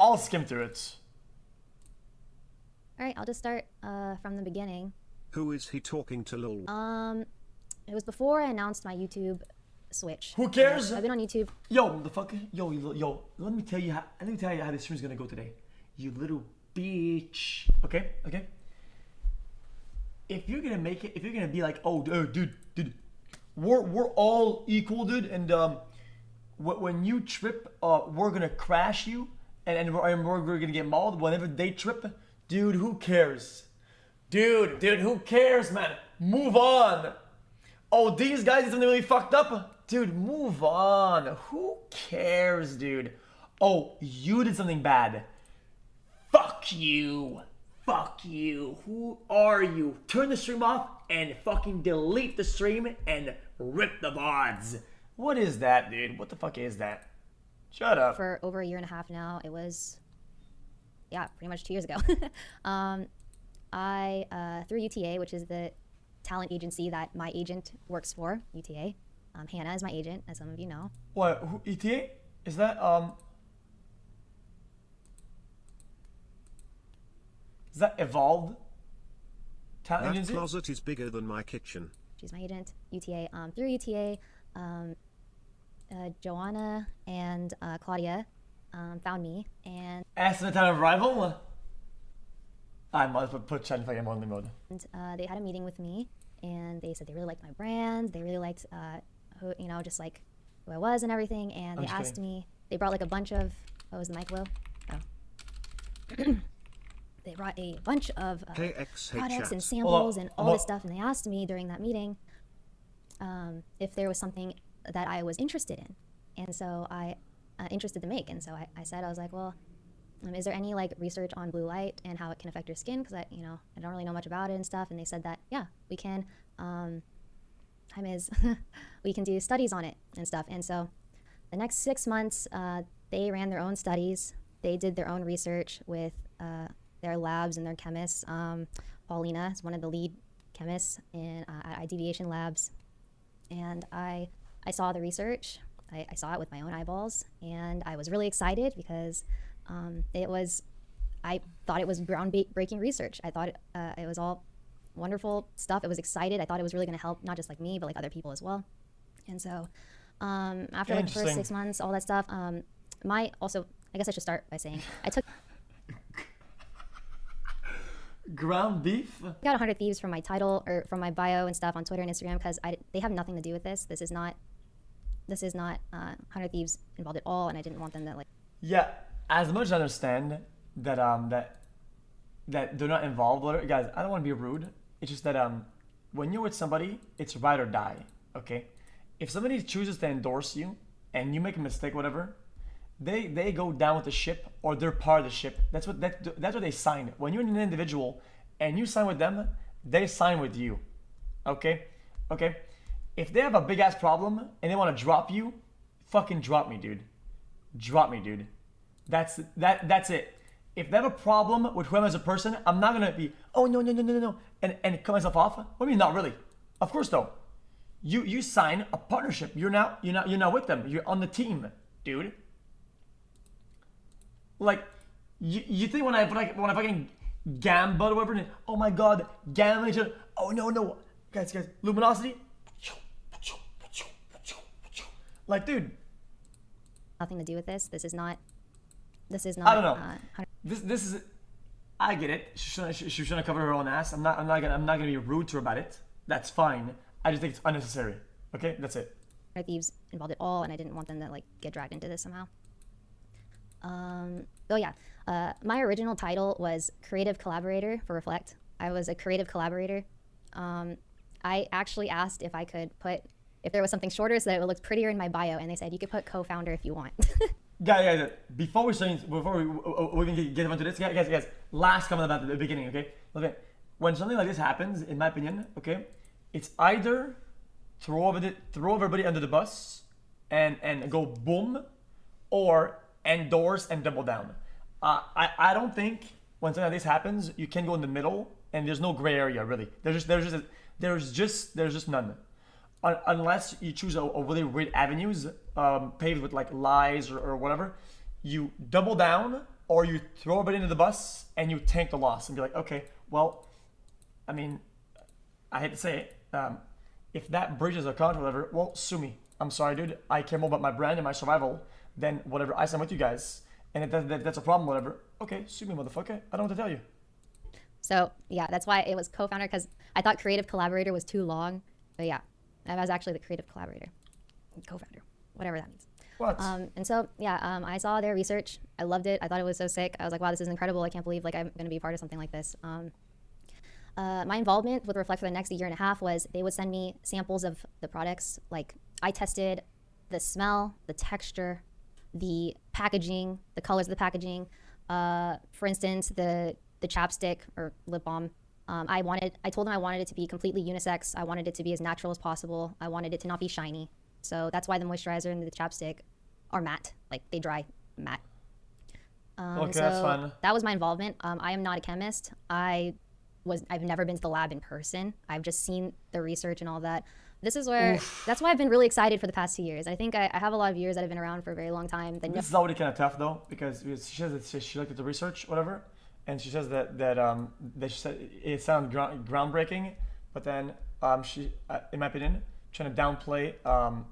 I'll skim through it. All right, I'll just start from the beginning. Who is he talking to, lol? It was before I announced my YouTube switch. Who cares? I've been on YouTube. Yo, motherfucker. Yo. Let me tell you how this stream's gonna go today. You little bitch. Okay. If you're gonna make it, if you're gonna be like, oh, dude, we're all equal, dude, and when you trip, we're gonna crash you, and we're gonna get mauled whenever they trip. Dude, who cares? Dude, who cares, man? Move on. Oh, these guys did something really fucked up. Dude, move on. Who cares, dude? Oh, you did something bad. Fuck you. Who are you? Turn the stream off and fucking delete the stream and rip the VODs. What is that, dude? What the fuck is that? Shut up. For over a year and a half now. It was, yeah, pretty much 2 years ago. Through UTA, which is the talent agency that my agent works for, UTA. Hannah is my agent, as some of you know. What? Who, UTA? Is that Is that Evolved? Talent That agency? closet is bigger than my kitchen. She's my agent, UTA. Through UTA, Joanna and Claudia found me, and As in the time of arrival? I must put chat if I am only mode. they had a meeting with me, and they said they really liked my brand. They really liked, who, you know, just like who I was and everything. And they asked me. They brought like a bunch of. Oh, was the mic low? Oh. They brought a bunch of products and samples and all this stuff, and they asked me during that meeting if there was something that I was interested in, and so I interested to make, and so I said, I was like, well, is there any like research on blue light and how it can affect your skin? Because I don't really know much about it and stuff. And they said that, yeah, we can. Hi, Ms. We can do studies on it and stuff. And so the next 6 months, they ran their own studies. They did their own research with their labs and their chemists. Paulina is one of the lead chemists at iDeviation Labs. And I saw the research. I saw it with my own eyeballs. And I was really excited because I thought it was groundbreaking research. I thought it was all wonderful stuff. It was excited. I thought it was really going to help not just like me, but like other people as well. And so after like the first 6 months, all that stuff, I guess I should start by saying I took ground beef. I got 100 Thieves from my title or from my bio and stuff on Twitter and Instagram because they have nothing to do with this. This is not 100 Thieves involved at all, and I didn't want them to like. Yeah. As much as I understand that that they're not involved with it, guys, I don't want to be rude. It's just that when you're with somebody, it's ride or die. Okay, if somebody chooses to endorse you and you make a mistake, whatever, they go down with the ship or they're part of the ship. That's what they sign. When you're an individual and you sign with them, they sign with you. Okay. If they have a big ass problem and they want to drop you, fucking drop me, dude. Drop me, dude. That's it. If they have a problem with whoever as a person, I'm not gonna be, oh no, and cut myself off. What do you mean not really? Of course though. You sign a partnership. You're now with them. You're on the team, dude. Like you think when I fucking gamba or whatever, oh my god, gambling, oh no, guys, luminosity. Like, dude. Nothing to do with this. This is not. I don't know. This is. I get it. She shouldn't cover her own ass. I'm not gonna be rude to her about it. That's fine. I just think it's unnecessary. Okay, that's it. Thieves involved at all, and I didn't want them to like get dragged into this somehow. Oh yeah. My original title was creative collaborator for Reflect. I was a creative collaborator. I actually asked if there was something shorter so that it would look prettier in my bio, and they said you could put co-founder if you want. Guys, before we even get into this, guys, last comment about the beginning, okay? When something like this happens, in my opinion, okay, it's either throw everybody under the bus and go boom, or endorse and double down. I don't think when something like this happens, you can go in the middle, and there's no gray area really. There's just none. Unless you choose a really weird avenues paved with like lies or whatever, you double down or you throw everybody into the bus and you tank the loss and be like, okay, well, I mean, I hate to say it, if that breaches a contract or whatever, well, sue me. I'm sorry, dude. I care more about my brand and my survival than whatever. I stand with you guys, and if that's a problem, whatever. Okay, sue me, motherfucker. I don't know what to tell you. So yeah, that's why it was co-founder, because I thought creative collaborator was too long. But yeah, I was actually the creative collaborator, co-founder, whatever that means. What? And so yeah, I saw their research. I loved it. I thought it was so sick. I was like, wow, this is incredible. I can't believe like I'm going to be a part of something like this. My involvement with Reflect for the next year and a half was they would send me samples of the products. Like I tested the smell, the texture, the packaging, the colors of the packaging. For instance, the chapstick or lip balm. I told them I wanted it to be completely unisex. I wanted it to be as natural as possible. I wanted it to not be shiny. So that's why the moisturizer and the chapstick are matte. Like they dry matte. Okay, so that's fun. that was my involvement. I am not a chemist. I've never been to the lab in person. I've just seen the research and all that. This is where, that's why I've been really excited for the past 2 years. I think I have a lot of viewers that have been around for a very long time. This is already kind of tough though, because she says that she looked at the research, whatever, and she says that she said it sounded groundbreaking, but then she, in my opinion, trying to downplay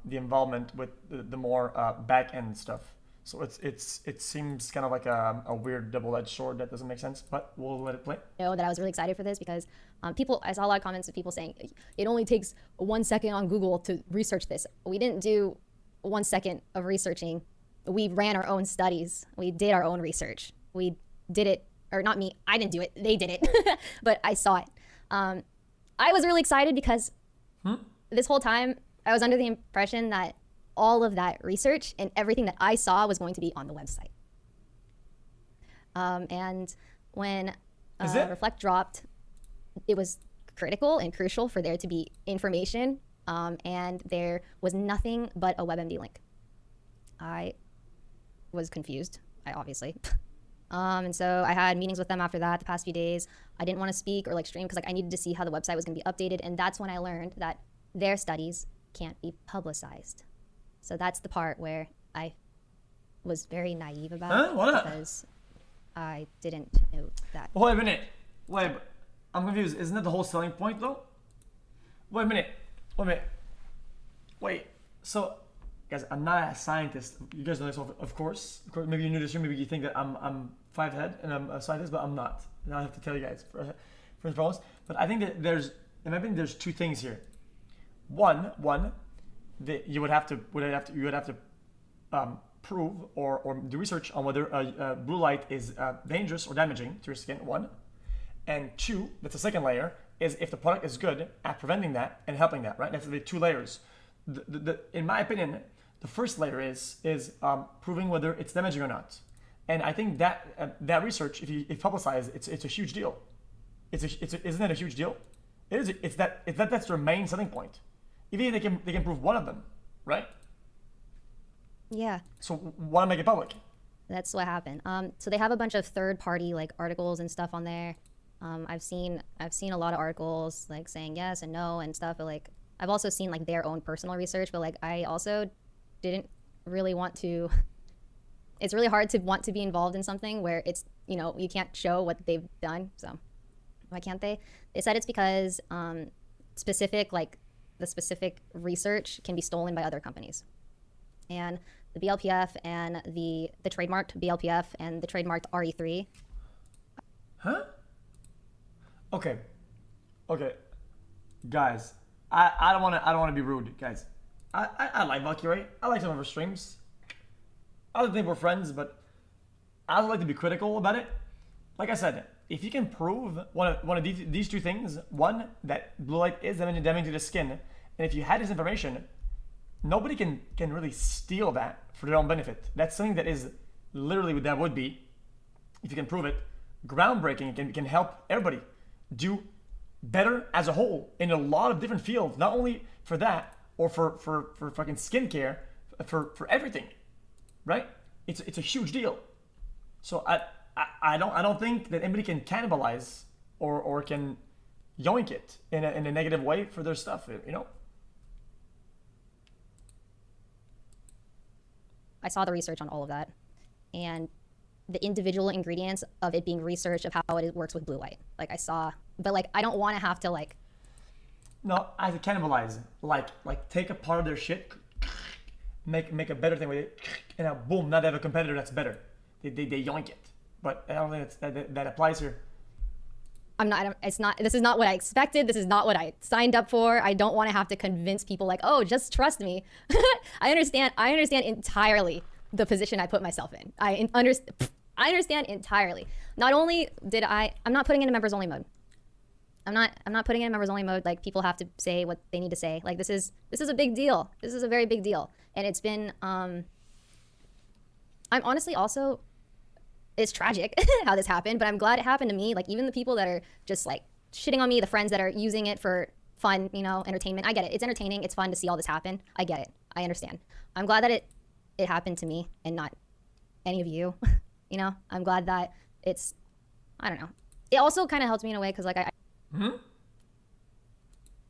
the involvement with the more back end stuff. So it seems kind of like a weird double-edged sword that doesn't make sense, but we'll let it play. Know that I was really excited for this because I saw a lot of comments of people saying it only takes 1 second on Google to research this. We didn't do 1 second of researching. We ran our own studies. We did our own research. We did it, or not me, I didn't do it, they did it, but I saw it. I was really excited because this whole time I was under the impression that all of that research and everything that I saw was going to be on the website. And when Reflect dropped, it was critical and crucial for there to be information, and there was nothing but a WebMD link. I was confused, obviously. And so I had meetings with them after that the past few days. I didn't want to speak or like stream because like I needed to see how the website was going to be updated, and that's when I learned that their studies can't be publicized. So that's the part where I was very naive about because I didn't know that. Wait a minute. Wait, I'm confused. Isn't that the whole selling point though? Wait a minute. Wait. So, guys, I'm not a scientist. You guys know this, of course. Maybe you knew this, or maybe you think that I'm five head and I'm a scientist, but I'm not. Now I have to tell you guys first and foremost. But I think that in my opinion, there's two things here. One. That you would have to prove or do research on whether blue light is dangerous or damaging to your skin. One, and two, that's the second layer, is if the product is good at preventing that and helping that. Right, that's the two layers. In my opinion, the first layer is proving whether it's damaging or not. And I think that research, if publicized, it's a huge deal. Isn't that a huge deal? It is. It's that's their main selling point. Even if they can prove one of them, right? Yeah. So why not make it public? That's what happened. So they have a bunch of third-party like articles and stuff on there. I've seen a lot of articles like saying yes and no and stuff, but like I've also seen like their own personal research, but like I also didn't really want to. It's really hard to want to be involved in something where it's, you can't show what they've done. So why can't they? They said it's because the specific research can be stolen by other companies. And the BLPF and the trademarked BLPF and the trademarked RE3. Huh? Okay. Guys, I don't want to be rude, guys. I like Valkyrae. I like some of her streams. I don't think we're friends, but I would like to be critical about it. Like I said, if you can prove one of these two things, one, that blue light is damaging to the skin, and if you had this information, nobody can really steal that for their own benefit. That's something that is literally what that would be, if you can prove it, groundbreaking. It can help everybody do better as a whole in a lot of different fields, not only for that or for fucking skincare, for everything, right? It's a huge deal. So I don't think that anybody can cannibalize or can yoink it in a negative way for their stuff, I saw the research on all of that, and the individual ingredients of it being researched of how it works with blue light. Like I saw, but like I don't want to have to like. No, as a cannibalize, like take a part of their shit, make a better thing with it, and now boom, now they have a competitor that's better. They yoink it. But I don't think that applies here. This is not what I expected. This is not what I signed up for. I don't want to have to convince people like, oh, just trust me. I understand entirely the position I put myself in. I understand entirely. Not only did I'm not putting it in members only mode. I'm not putting it in members only mode. Like people have to say what they need to say. Like this is a big deal. This is a very big deal. And it's been, I'm honestly also, it's tragic how this happened, but I'm glad it happened to me. Like even the people that are just like shitting on me, the friends that are using it for fun, you know, entertainment. I get it. It's entertaining. It's fun to see all this happen. I get it. I understand. I'm glad that it happened to me and not any of you. You know, I'm glad that it's, I don't know. It also kind of helps me in a way because like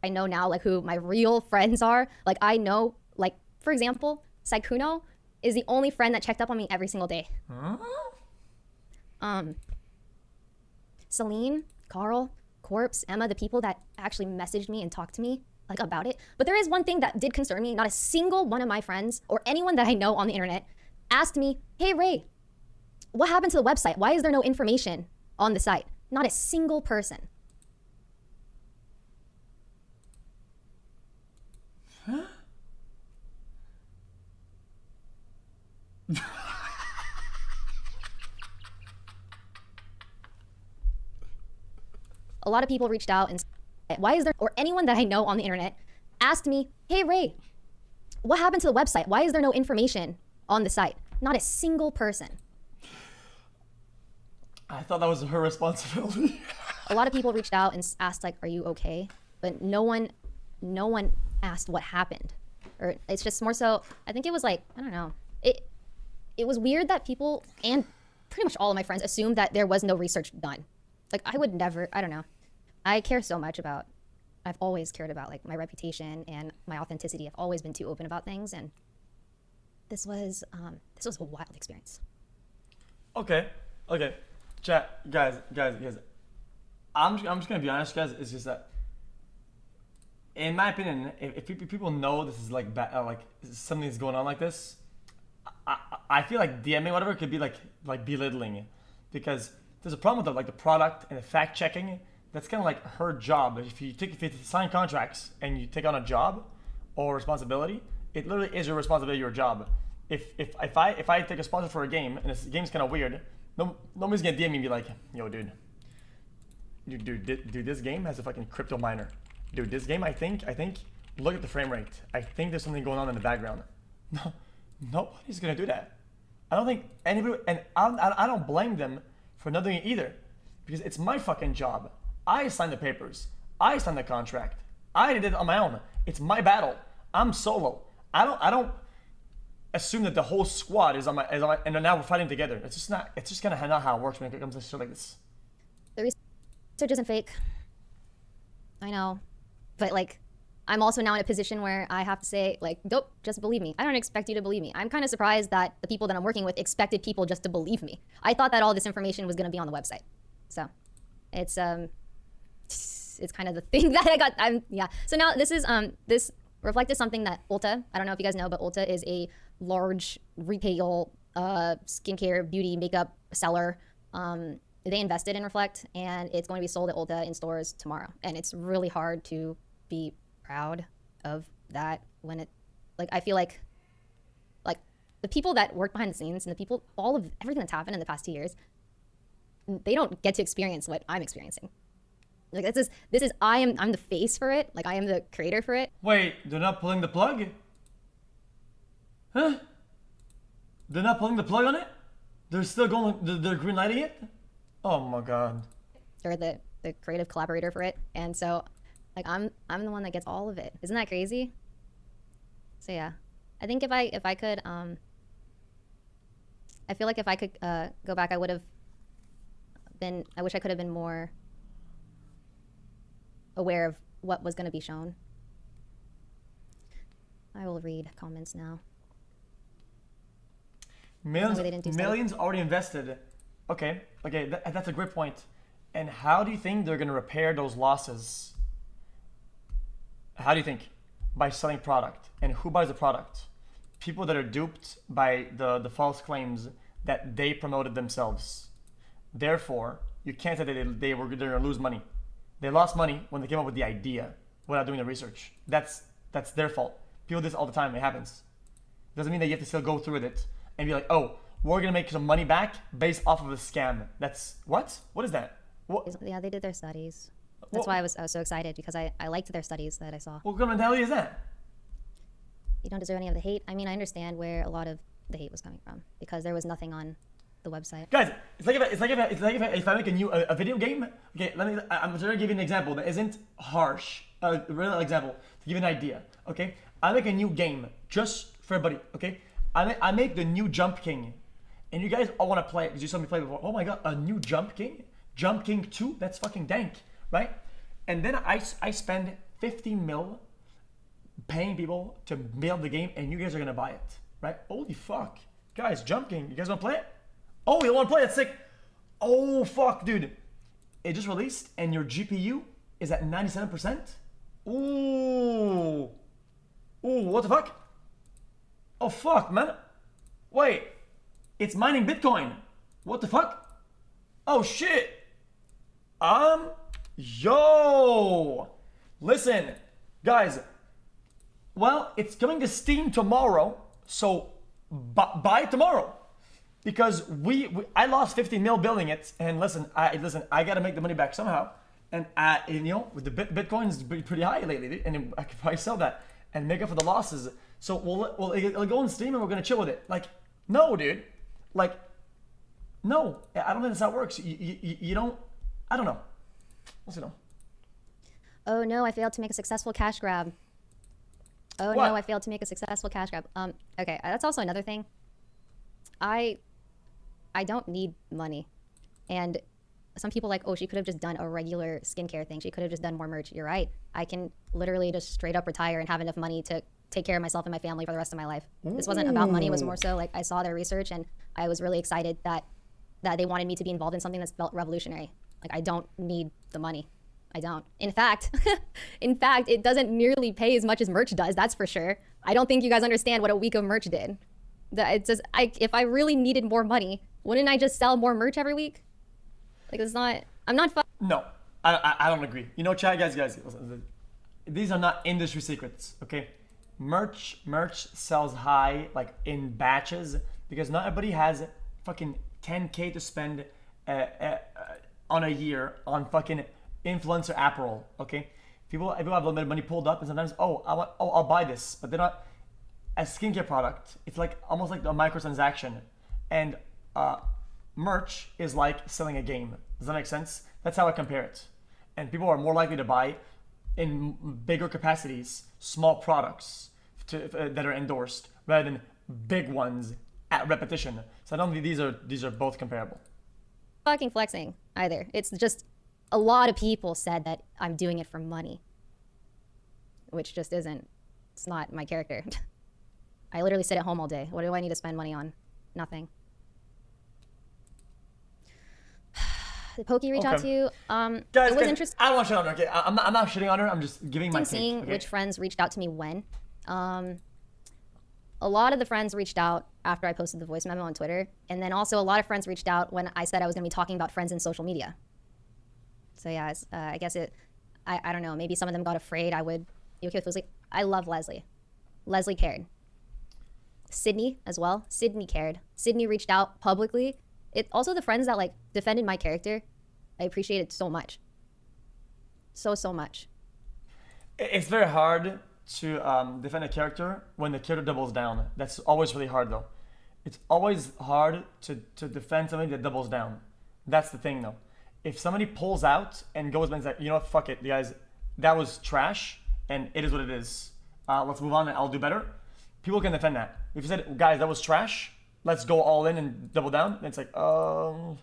I know now like who my real friends are. Like I know, like for example, xQcOW is the only friend that checked up on me every single day. Celine, Carl, Corpse, Emma, the people that actually messaged me and talked to me like about it. But there is one thing that did concern me. Not a single one of my friends or anyone that I know on the internet asked me, hey Ray, what happened to the website? Why is there no information on the site? Not a single person. Huh? A lot of people reached out and said, why is there, or anyone that I know on the internet asked me, hey Ray, what happened to the website? Why is there no information on the site? Not a single person. I thought that was her responsibility. A lot of people reached out and asked like, are you okay? But no one asked what happened. Or it's just more so, I think it was like, I don't know. It was weird that people and pretty much all of my friends assumed that there was no research done. Like I would never, I don't know. I care so much about, I've always cared about like my reputation and my authenticity. I've always been too open about things, and this was a wild experience. Okay. Chat, guys. I'm just gonna be honest, guys. It's just that, in my opinion, if people know this is like like something is going on like this, I feel like DMing whatever could be like belittling, because there's a problem with the product and the fact checking. That's kind of like her job. If you sign contracts and you take on a job or responsibility, it literally is your responsibility, your job. If I take a sponsor for a game and this game's kind of weird, nobody's gonna DM me and be like, yo, dude, this game has a fucking crypto miner. Dude, this game, I think, look at the frame rate. I think there's something going on in the background. No, nobody's gonna do that. I don't think anybody, and I don't blame them for not doing it either, because it's my fucking job. I signed the papers. I signed the contract. I did it on my own. It's my battle. I'm solo. I don't assume that the whole squad is on my and now we're fighting together. It's just kind of not how it works when it comes to shit like this. The research isn't fake. I know, but like, I'm also now in a position where I have to say like, nope, just believe me. I don't expect you to believe me. I'm kind of surprised that the people that I'm working with expected people just to believe me. I thought that all this information was going to be on the website. So it's kind of the thing that I got. Yeah. So now this is this Reflect is something that Ulta, I don't know if you guys know, but Ulta is a large retail skincare, beauty, makeup seller. They invested in Reflect, and it's going to be sold at Ulta in stores tomorrow. And it's really hard to be proud of that when it, like, I feel like the people that work behind the scenes and the people, all of everything that's happened in the past 2 years, they don't get to experience what I'm experiencing. Like this is I'm the face for it. Like I am the creator for it. Wait, they're not pulling the plug? Huh? They're not pulling the plug on it? They're still going, they're green lighting it? Oh my god. They're the creative collaborator for it. And so like I'm the one that gets all of it. Isn't that crazy? So yeah. I think if I could I feel like if I could go back, I wish I could have been more aware of what was going to be shown. I will read comments now. Millions, they didn't do millions already invested. Okay, that's a great point. And how do you think they're gonna repair those losses? How do you think? By selling product. And who buys the product? People that are duped by the false claims that they promoted themselves. Therefore, you can't say that they're gonna lose money. They lost money when they came up with the idea without doing the research. That's their fault. People do this all the time. It happens. Doesn't mean that you have to still go through with it and be like, oh, we're gonna make some money back based off of a scam. That's what? What is that? What? Yeah, they did their studies. That's why I was so excited, because I liked their studies that I saw. What kind of mentality is that? You don't deserve any of the hate. I mean, I understand where a lot of the hate was coming from, because there was nothing on the website. Guys, it's like if I make a video game. Okay, I'm trying to give you an example that isn't harsh. A real example to give you an idea. Okay, I make a new game just for everybody. Okay, I make the new Jump King, and you guys all want to play it because you saw me play before. Oh my god, a new Jump King, Jump King 2. That's fucking dank, right? And then I spend 15 mil paying people to build the game, and you guys are gonna buy it, right? Holy fuck, guys, Jump King, you guys wanna play it? Oh, you wanna play it? Sick. Oh fuck, dude, it just released, and your GPU is at 97%. Ooh, what the fuck? Oh fuck, man. Wait, it's mining Bitcoin. What the fuck? Oh shit. Yo, listen, guys. Well, it's coming to Steam tomorrow, so buy it tomorrow, because I lost 15 mil building it, and listen, I gotta make the money back somehow, and with the Bitcoin's pretty high lately, and I could probably sell that and make up for the losses. So it'll go on Steam, and we're gonna chill with it. Like, no, dude, like, no, I don't think that's how it works. You don't. I don't know. Let's see. No. Oh no, I failed to make a successful cash grab. Oh What? no, I failed to make a successful cash grab. Okay, that's also another thing. I don't need money. And some people like, oh, she could have just done a regular skincare thing. She could have just done more merch. You're right. I can literally just straight up retire and have enough money to take care of myself and my family for the rest of my life. This wasn't about money. It was more so like I saw their research, and I was really excited that they wanted me to be involved in something that's felt revolutionary. Like, I don't need the money. I don't. In fact, it doesn't nearly pay as much as merch does. That's for sure. I don't think you guys understand what a week of merch did. It's just, if I really needed more money, wouldn't I just sell more merch every week? Like, it's not. I'm not. No, I don't agree. You know, chat, guys, listen, these are not industry secrets, okay? Merch sells high, like in batches, because not everybody has fucking 10K to spend on a year on fucking influencer apparel, okay? People have a little bit of money pulled up, and sometimes, I'll buy this, but they're not a skincare product. It's like almost like a microtransaction, and merch is like selling a game. Does that make sense? That's how I compare it. And people are more likely to buy in bigger capacities small products that are endorsed rather than big ones at repetition. So I don't think these are both comparable. Fucking flexing either. It's just a lot of people said that I'm doing it for money, which just isn't. It's not my character. I literally sit at home all day. What do I need to spend money on? Nothing. Did Pokey reach out to you? Guys, it was interesting. I don't want to shit on her. Okay, I'm not shitting on her. I'm just giving my take. Seeing Okay? which friends reached out to me when. A lot of the friends reached out after I posted the voice memo on Twitter, and then also a lot of friends reached out when I said I was going to be talking about friends in social media. So yeah, I guess I don't know. Maybe some of them got afraid I would be okay with Leslie. I love Leslie. Leslie cared. Sydney as well. Sydney cared. Sydney reached out publicly. It also the friends that like defended my character. I appreciate it so much. So much. It's very hard to defend a character when the character doubles down. That's always really hard though. It's always hard to defend something that doubles down. That's the thing though. If somebody pulls out and goes and says, you know what, fuck it, guys, that was trash and it is what it is. Let's move on and I'll do better. People can defend that. If you said, guys, that was trash, let's go all in and double down, then it's like, I don't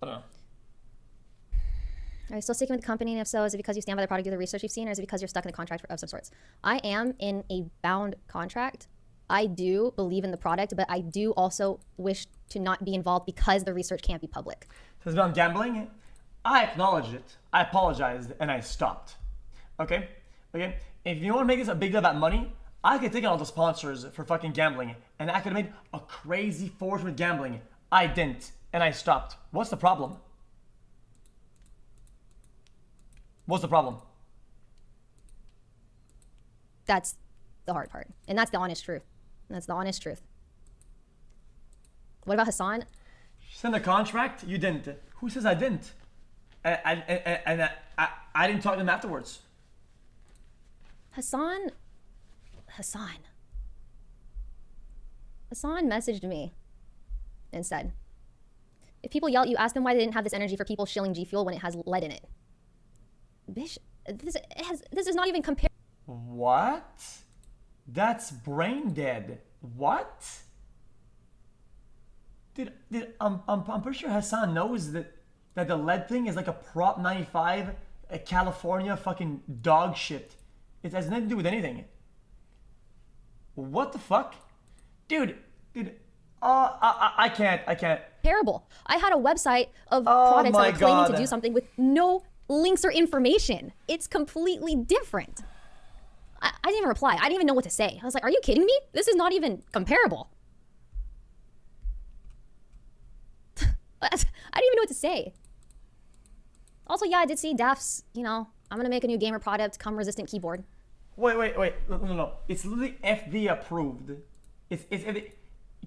know. Are you still sticking with the company? And if so, is it because you stand by the product, do the research you've seen, or is it because you're stuck in a contract of some sorts? I am in a bound contract. I do believe in the product, but I do also wish to not be involved because the research can't be public. Says about gambling. I acknowledged it. I apologized, and I stopped. Okay? Okay? If you want to make this a big deal about money, I could take on all the sponsors for fucking gambling, and I could have made a crazy fortune with gambling. I didn't, and I stopped. What's the problem? What's the problem? That's the hard part, and that's the honest truth. That's the honest truth. What about Hassan? She signed a contract. You didn't. Who says I didn't? And I didn't talk to him afterwards. Hassan messaged me and said, if people yell at you, ask them why they didn't have this energy for people shilling G Fuel when it has lead in it. Bish, this is not even compared. What? That's brain dead. What? I'm pretty sure Hassan knows that the lead thing is like a Prop 95, a California fucking dog shit. It has nothing to do with anything. What the fuck? Dude, I can't. Terrible. I had a website of products that were claiming to do something with no links or information. It's completely different. I didn't even reply. I didn't even know what to say. I was like, are you kidding me? This is not even comparable. I didn't even know what to say. Also, yeah, I did see Daft's, I'm going to make a new gamer product, come resistant keyboard. Wait. No. It's literally FDA approved. It's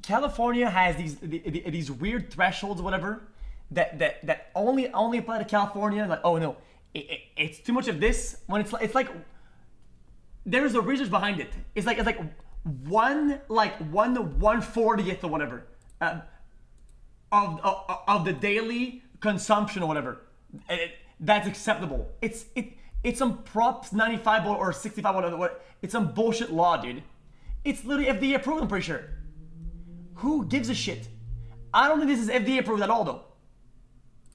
California has these weird thresholds or whatever that only apply to California. Like, oh no, it's too much of this. When it's like there's a research behind it. It's like 1/140th or whatever of the daily consumption or whatever. That's acceptable. It's some Props 95 or 65 whatever. It's some bullshit law, dude. It's literally FDA approved, I'm pretty sure. Who gives a shit? I don't think this is FDA approved at all, though.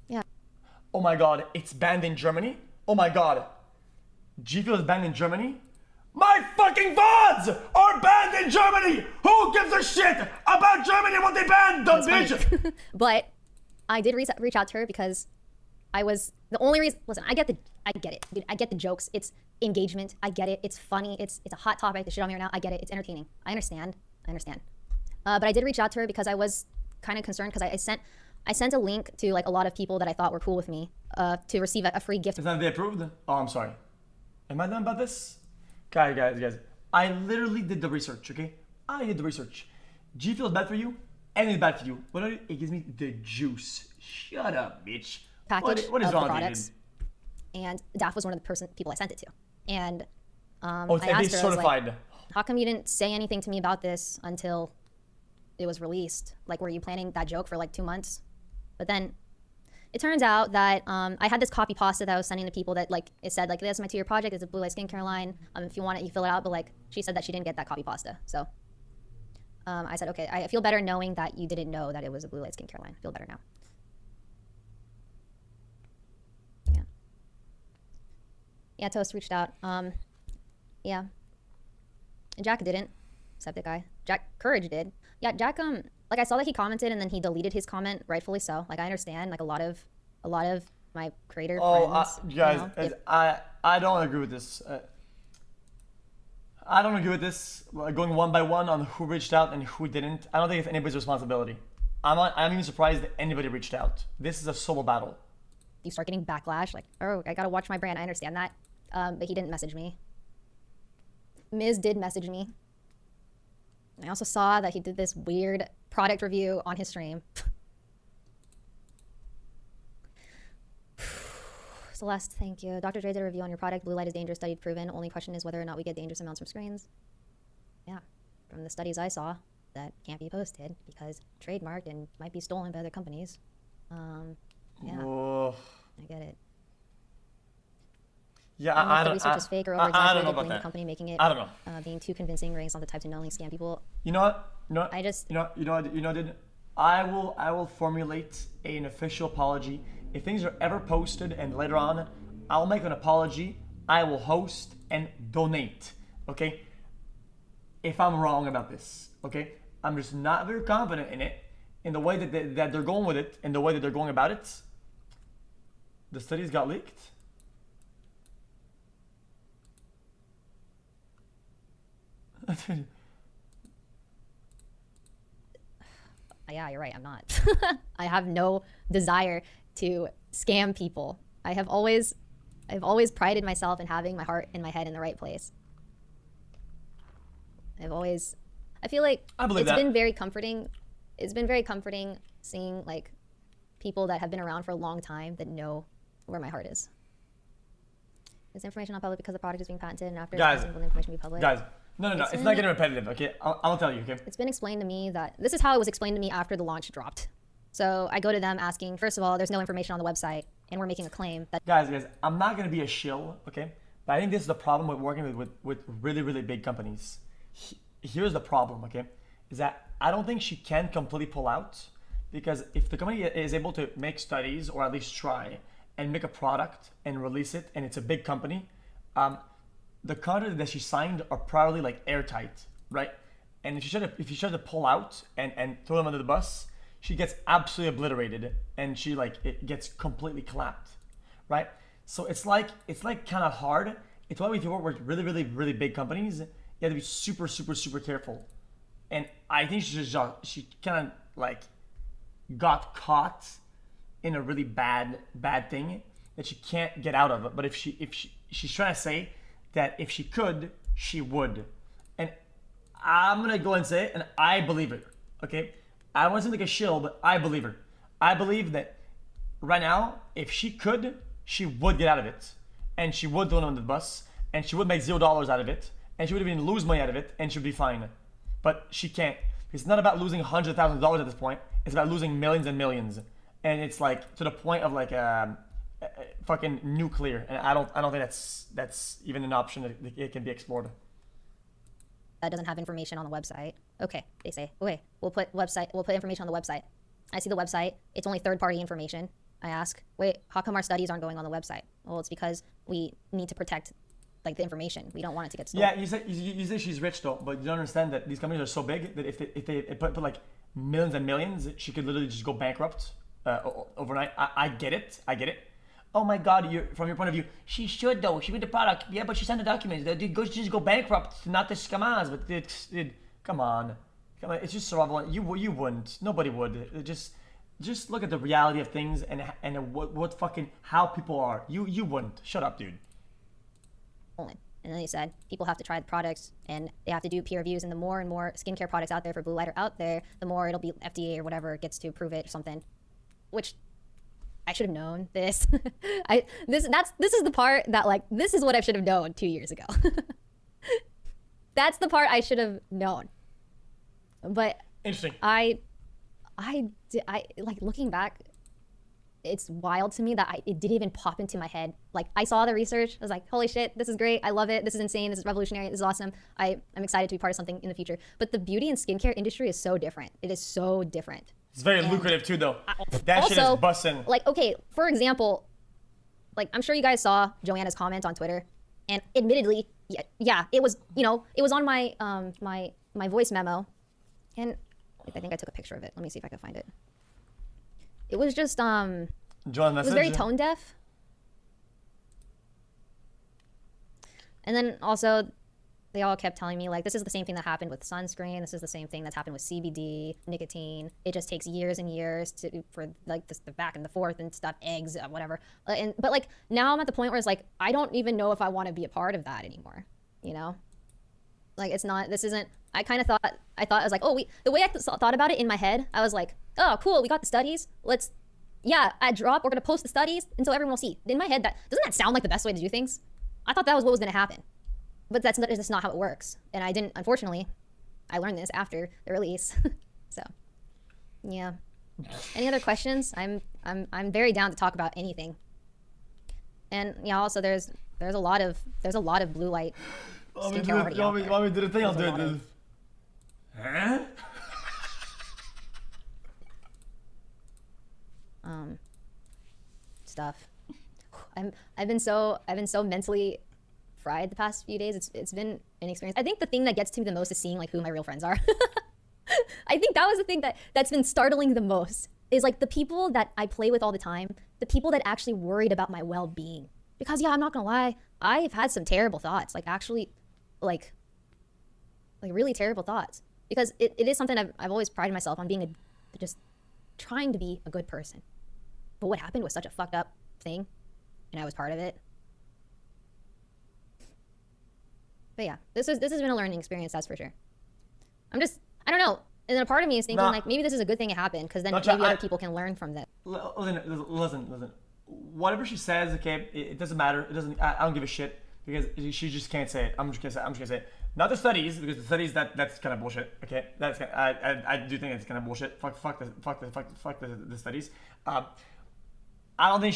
Yeah. Oh my god, it's banned in Germany? Oh my god. G Fuel is banned in Germany? My fucking VODs are banned in Germany! Who gives a shit about Germany and what they banned, dumb bitch? But I did reach out to her because I was the only reason. Listen, I get it, dude. I get the jokes. It's engagement. I get it. It's funny. It's a hot topic. The shit on me right now. I get it. It's entertaining. I understand. But I did reach out to her because I was kind of concerned because I sent a link to like a lot of people that I thought were cool with me to receive a free gift. Is that they approved? Oh, I'm sorry. Am I done about this? Guys. I literally did the research. Okay, I did the research. G Fuel is bad for you, and it's bad for you. But it gives me the juice. Shut up, bitch. Package what is of wrong the with you, products, and Daph was one of the people I sent it to, and it's I asked her, certified. I was like, how come you didn't say anything to me about this until it was released? Like, were you planning that joke for like 2 months? But then it turns out that I had this copy pasta that I was sending to people that like it said like, this is my 2-year project. It's a blue light skincare line. If you want it, you fill it out. But like she said that she didn't get that copy pasta, so I said okay. I feel better knowing that you didn't know that it was a blue light skincare line. I feel better now. Yeah, Toast reached out. Yeah. And Jack didn't. Septic guy. Jack Courage did. Yeah, Jack, like I saw that he commented and then he deleted his comment, rightfully so. Like I understand, like a lot of my creator friends. Guys, I don't agree with this. I don't agree with this, going one by one on who reached out and who didn't. I don't think it's anybody's responsibility. I'm even surprised that anybody reached out. This is a solo battle. You start getting backlash, like, oh, I gotta watch my brand. I understand that. But he didn't message me. Miz did message me. I also saw that he did this weird product review on his stream. Celeste, thank you. Dr. Dre did a review on your product. Blue light is dangerous, studied, proven. Only question is whether or not we get dangerous amounts from screens. Yeah, from the studies I saw, that can't be posted because trademarked and might be stolen by other companies. Yeah, Whoa. I get it. Yeah, I don't know if the research is fake or over-exaggerated, blame the company making it. I don't know. Being too convincing, raised on the type to knowingly scam people. You know what? I just. Dude, I will formulate an official apology if things are ever posted and later on, I'll make an apology, I will host and donate, okay? If I'm wrong about this, okay? I'm just not very confident in it, in the way that they're going with it, in the way that they're going about it. The studies got leaked. Yeah, you're right. I'm not. I have no desire to scam people. I've always prided myself in having my heart and my head in the right place. I feel like it's been very comforting. It's been very comforting seeing like people that have been around for a long time that know where my heart is. Is information not public because the product is being patented and after guys, will the information be public? Guys, no, it's not getting repetitive, okay? I'll tell you, okay? It's been explained to me that this is how it was explained to me after the launch dropped. So I go to them asking, first of all, there's no information on the website, and we're making a claim that... Guys, I'm not gonna be a shill, okay? But I think this is the problem with working with really, really big companies. Here's the problem, okay? Is that I don't think she can completely pull out, because if the company is able to make studies, or at least try, and make a product and release it, and it's a big company, the contracts that she signed are probably like airtight, right? And if she tries to pull out and throw them under the bus, she gets absolutely obliterated, and it gets completely clapped, right? So it's like kind of hard. It's why if you work with really, really, really big companies, you have to be super, super, super careful. And I think she kind of like got caught in a really bad thing that she can't get out of. But if she's trying to say that if she could, she would. And I'm gonna go and say it, and I believe it. Okay, I don't want to sound like a shill, but I believe her. I believe that right now, if she could, she would get out of it, and she would throw it on the bus, and she would make $0 out of it, and she would even lose money out of it, and she'd be fine. But she can't. It's not about losing hundreds of thousands of dollars at this point. It's about losing millions and millions, and it's like to the point of like fucking nuclear. And I don't think that's even an option that it can be explored. That doesn't have information on the website. Okay, they say, okay, we'll put information on the website. I see the website. It's only third-party information. I ask, wait, how come our studies aren't going on the website? Well, it's because we need to protect like the information. We don't want it to get stolen. Yeah, you say she's rich though, but you don't understand that these companies are so big that if they put like millions and millions, she could literally just go bankrupt overnight. I get it. Oh my God, from your point of view, she should though. She read the product. Yeah, but she signed the documents. They just go bankrupt, not the scammers. But come on. It's just survival. You wouldn't. Nobody would. Just look at the reality of things and what fucking how people are. You wouldn't. Shut up, dude. And then they said people have to try the products and they have to do peer reviews, and the more and more skincare products out there for blue light are out there, the more it'll be FDA or whatever gets to approve it or something. Which I should have known this. This is the part that like this is what I should have known 2 years ago. That's the part I should have known. But interesting. I like looking back, it's wild to me that it didn't even pop into my head. Like I saw the research, I was like, holy shit, this is great, I love it, this is insane, this is revolutionary, this is awesome. I'm excited to be part of something in the future. But the beauty and skincare industry is so different. It is so different. It's very lucrative too though. That also, shit is bussin'. Like, okay, for example, like I'm sure you guys saw Joanna's comment on Twitter, and admittedly, yeah, it was, it was on my my voice memo, and I think I took a picture of it. Let me see if I can find it. It was just it was very tone deaf. And then also they all kept telling me like this is the same thing that happened with sunscreen, this is the same thing that's happened with CBD, nicotine. It just takes years and years for like the back and the forth and stuff, eggs, whatever. But like now I'm at the point where it's like I don't even know if I want to be a part of that anymore, Like I kind of thought I was like, the way I thought about it in my head, I was like, oh, cool, we got the studies. At drop, we're going to post the studies, and so everyone will see. In my head, doesn't that sound like the best way to do things? I thought that was what was going to happen. But that's not how it works. And I didn't, unfortunately, I learned this after the release. So, yeah. Any other questions? I'm very down to talk about anything. And yeah, also there's a lot of blue light skincare already out there. Want me to do the thing? I'll do it, dude. Huh? stuff. I've been so mentally fried the past few days. It's been an experience. I think the thing that gets to me the most is seeing like who my real friends are. I think that was the thing that's been startling the most, is like the people that I play with all the time, the people that actually worried about my well-being. Because yeah, I'm not gonna lie, I've had some terrible thoughts, like actually like really terrible thoughts. Because it is something I've always prided myself on, being just trying to be a good person. But what happened was such a fucked up thing, and I was part of it. But yeah, this has been a learning experience, that's for sure. I don't know. And then a part of me is thinking like maybe this is a good thing it happened, because then maybe other people can learn from this. Listen. Whatever she says, okay, it doesn't matter. It doesn't. I don't give a shit, because she just can't say it. I'm just gonna say it. Not the studies, because the studies that's kind of bullshit. Okay, I do think it's kind of bullshit. Fuck the studies. I don't think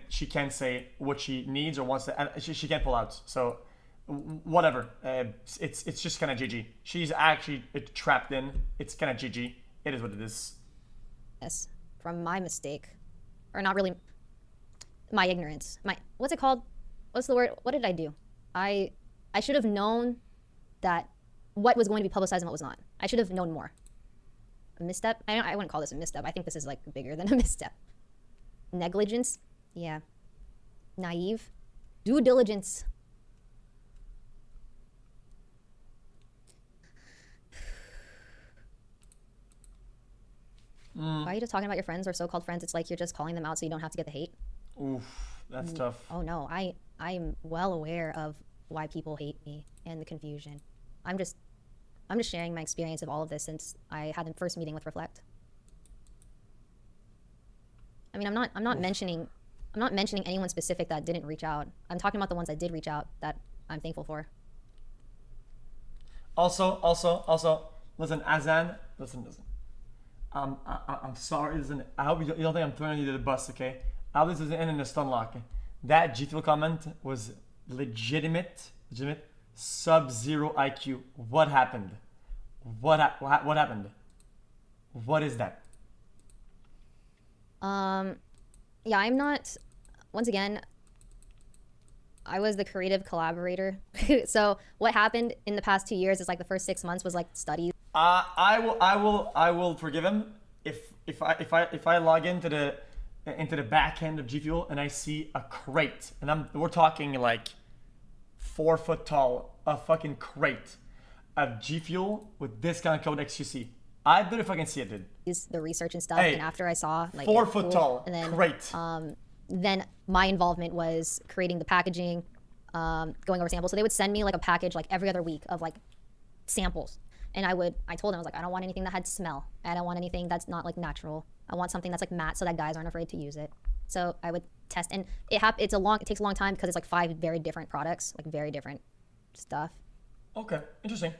she can say what she needs or wants to, and she can't pull out. So whatever. It's just kind of GG. She's actually trapped in. It's kind of GG. It is what it is. Yes, from my mistake, or not really. My ignorance. What's it called? What's the word? What did I do? I should have known that what was going to be publicized and what was not. I should have known more. A misstep? I wouldn't call this a misstep. I think this is like bigger than a misstep. Negligence? Yeah. Naive? Due diligence. Why are you just talking about your friends or so-called friends? It's like you're just calling them out so you don't have to get the hate. Oof, that's tough. Oh no, I'm well aware of why people hate me and the confusion. I'm just sharing my experience of all of this since I had the first meeting with Reflect. I mean, I'm not mentioning anyone specific that didn't reach out. I'm talking about the ones that did reach out that I'm thankful for. Also, listen, Azan, listen. I'm sorry, listen. I hope you don't think I'm throwing you to the bus, okay? I hope this isn't in a stun lock. That GTL comment was legitimate sub-zero IQ. What happened? What happened? What is that? Yeah, I'm not. Once again, I was the creative collaborator. So what happened in the past 2 years is like the first 6 months was like studies. I will forgive him if I log into the back end of G Fuel and I see a crate, and we're talking like 4 foot tall, a fucking crate of G Fuel with discount code xQc. I better fucking see it, dude. The research and stuff, and after I saw like 4 foot tall, and then, crate. Then my involvement was creating the packaging, going over samples. So they would send me like a package like every other week of like samples. And I told them, I was like, I don't want anything that had smell. I don't want anything that's not like natural. I want something that's like matte so that guys aren't afraid to use it. So I would test, and it takes a long time because it's like 5 very different products, like very different stuff. Okay, interesting.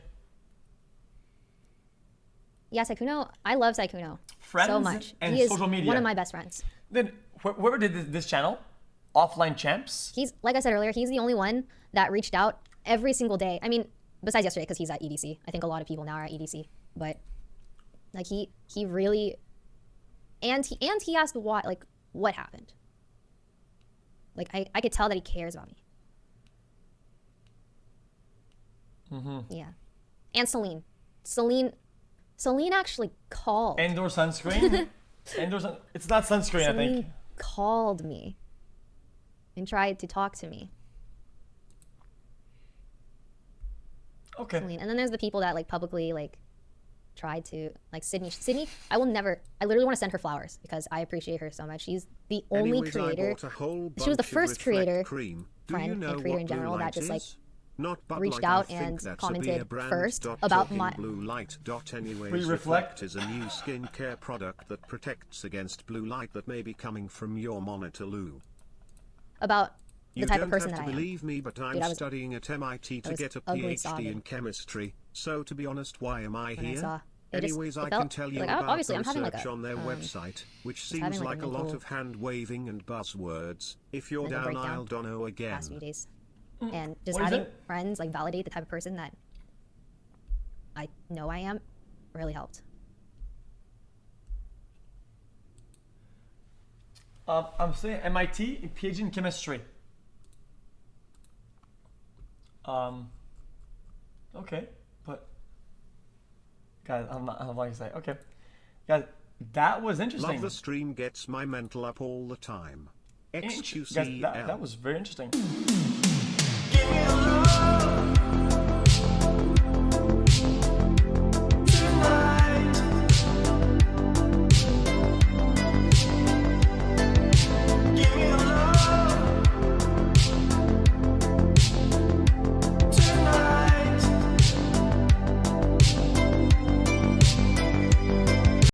Yeah, Sykkuno, I love Sykkuno so much. And he is social media. One of my best friends. Then whoever did this channel, Offline Champs. He's, like I said earlier, he's the only one that reached out every single day. I mean, besides yesterday, because he's at EDC. I think a lot of people now are at EDC, but like he really, and he asked why, like what happened. Like I could tell that he cares about me. Yeah, and Celine actually called. Indoor sunscreen. It's not sunscreen, I think. Called me and tried to talk to me. Okay. Celine. And then there's the people that like publicly like tried to, like Sydney, I literally want to send her flowers because I appreciate her so much. She's the only creator. She was the first creator, friend and creator in general that just like reached out and commented first about my blue light. Anyways, Reflect is a new skincare product that protects against blue light that may be coming from your monitor, Lou. About the type of person that I am. You don't have to believe me, but I'm studying at MIT to get a PhD in chemistry. So to be honest, why am I here? Anyways, I can tell you about the I'm having research on their website, which seems like a lot of hand-waving and buzzwords. If you're down, I'll dono again. Last few days. And just having friends like validate the type of person that I know I am really helped. I'm saying MIT, PhD in chemistry. Okay, but guys, I'm not gonna say. Okay, guys, that was interesting. Love the stream, gets my mental up all the time. xQcOW. Guys, that was very interesting.